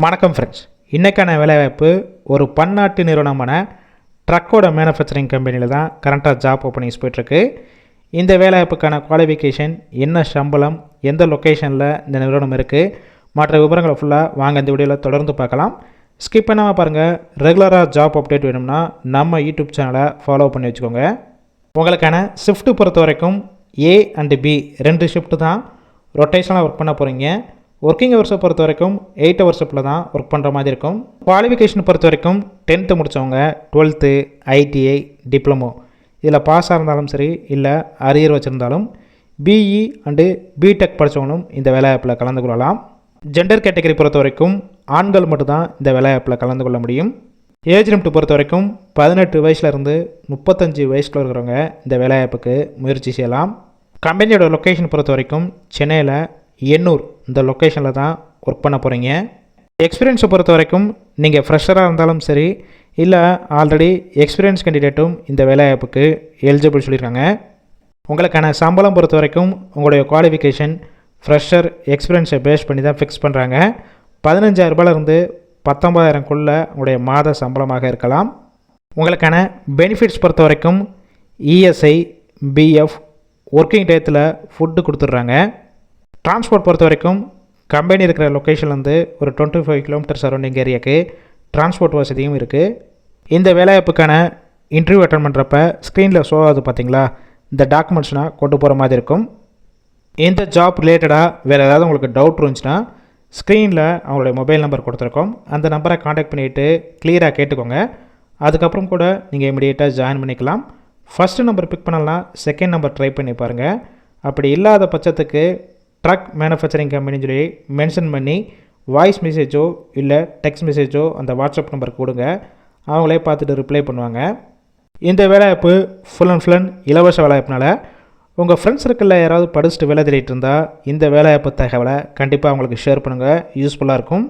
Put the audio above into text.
வணக்கம் ஃப்ரெண்ட்ஸ். இன்றைக்கான வேலைவாய்ப்பு ஒரு பன்னாட்டு நிறுவனமான ட்ரக்கோட மேனுஃபேக்சரிங் கம்பெனியில் தான் கரண்ட்டாக ஜாப் ஓப்பனிங்ஸ் போய்ட்டுருக்கு. இந்த வேலைவாய்ப்புக்கான குவாலிஃபிகேஷன், என்ன சம்பளம், எந்த லொக்கேஷனில் இந்த நிறுவனம் இருக்குது, மற்ற விவரங்களை ஃபுல்லாக வாங்க இந்த வீடியோவில் தொடர்ந்து பார்க்கலாம். ஸ்கிப் பண்ணாமல் பாருங்கள். ரெகுலராக ஜாப் அப்டேட் வேணும்னா நம்ம யூடியூப் சேனலை ஃபாலோ பண்ணி வச்சுக்கோங்க. உங்களுக்கான ஷிஃப்ட்டு பொறுத்த வரைக்கும் A அண்ட் B 2 ஷிஃப்ட்டு தான் ரொட்டேஷனாக ஒர்க் பண்ண போகிறீங்க. ஒர்க்கிங் ஹவர்ஸை பொறுத்த வரைக்கும் 8 ஹவர்ஸில் தான் ஒர்க் பண்ணுற மாதிரி இருக்கும். குவாலிஃபிகேஷன் பொறுத்த வரைக்கும் 10th முடித்தவங்க, 12th, ITI, டிப்ளமோ இதில் பாஸாக இருந்தாலும் சரி, இல்லை அரியர் வச்சுருந்தாலும் BE அண்டு பிடெக் படித்தவங்களும் இந்த வேலைவாய்ப்பில் கலந்து கொள்ளலாம். ஜெண்டர் கேட்டகரி பொறுத்த வரைக்கும் ஆண்கள் மட்டும்தான் இந்த வேலைவாய்ப்பில் கலந்து கொள்ள முடியும். ஏஜ் லிமிட் பொறுத்த வரைக்கும் 18 வயசுலேருந்து 35 வயசுக்குள்ள இருக்கிறவங்க இந்த வேலைவாய்ப்புக்கு முயற்சி செய்யலாம். கம்பெனியோட லொக்கேஷன் பொறுத்த வரைக்கும் சென்னையில் எண்ணூர் இந்த லொக்கேஷனில் தான் ஒர்க் பண்ண போகிறீங்க. எக்ஸ்பீரியன்ஸை பொறுத்த வரைக்கும் நீங்கள் ஃப்ரெஷராக இருந்தாலும் சரி, இல்லை ஆல்ரெடி எக்ஸ்பீரியன்ஸ் கேண்டிடேட்டும் இந்த வேலைவாய்ப்புக்கு எலிஜிபிள் சொல்லியிருக்காங்க. உங்களுக்கான சம்பளம் பொறுத்த வரைக்கும் உங்களுடைய குவாலிஃபிகேஷன், ஃப்ரெஷர், எக்ஸ்பீரியன்ஸை பேஸ் பண்ணி தான் ஃபிக்ஸ் பண்ணுறாங்க. 15,000 19,000 உங்களுடைய மாத சம்பளமாக இருக்கலாம். உங்களுக்கான பெனிஃபிட்ஸ் பொறுத்த வரைக்கும் ESI, BF, ஒர்க்கிங் டயத்தில் ஃபுட்டு கொடுத்துட்றாங்க. டிரான்ஸ்போர்ட் பொறுத்த வரைக்கும் கம்பெனி இருக்கிற லொக்கேஷன்லேருந்து ஒரு 25 கிலோமீட்டர் சரௌண்டிங் ஏரியாவுக்கு டிரான்ஸ்போர்ட் வசதியும் இருக்குது. இந்த வேலைவாய்ப்புக்கான இன்டர்வியூ அட்டன் பண்ணுறப்ப ஸ்க்ரீனில் ஷோ ஆகுது பார்த்தீங்களா, இந்த டாக்குமெண்ட்ஸ்னால் கொண்டு போகிற மாதிரி இருக்கும். இந்த ஜாப் ரிலேட்டடாக வேறு ஏதாவது உங்களுக்கு டவுட் இருந்துச்சுன்னா ஸ்க்ரீனில் அவங்களுடைய மொபைல் நம்பர் கொடுத்துருக்கோம். அந்த நம்பரை காண்டாக்ட் பண்ணிவிட்டு கிளியராக கேட்டுக்கோங்க. அதுக்கப்புறம் கூட நீங்கள் இமிடியேட்டாக ஜாயின் பண்ணிக்கலாம். ஃபஸ்ட்டு நம்பர் பிக் பண்ணலாம், செகண்ட் நம்பர் ட்ரை பண்ணி பாருங்கள். அப்படி இல்லாத பட்சத்துக்கு ட்ரக் மேனுஃபேக்சரிங் கம்பெனின்னு சொல்லி மென்ஷன் பண்ணி வாய்ஸ் மெசேஜோ இல்லை டெக்ஸ்ட் மெசேஜோ அந்த வாட்ஸ்அப் நம்பருக்கு கொடுங்க. அவங்களே பார்த்துட்டு ரிப்ளை பண்ணுவாங்க. இந்த வேலைவாய்ப்பு ஃபுல் அண்ட் ஃபுல் இலவச வேலைவாய்ப்புனால உங்கள் ஃப்ரெண்ட்ஸ் சர்க்கிளில் யாராவது படிச்சுட்டு வேலை தேடிட்டு இருந்தால் இந்த வேலைவாய்ப்பு தகவலை கண்டிப்பாக அவங்களுக்கு ஷேர் பண்ணுங்கள். யூஸ்ஃபுல்லாக இருக்கும்.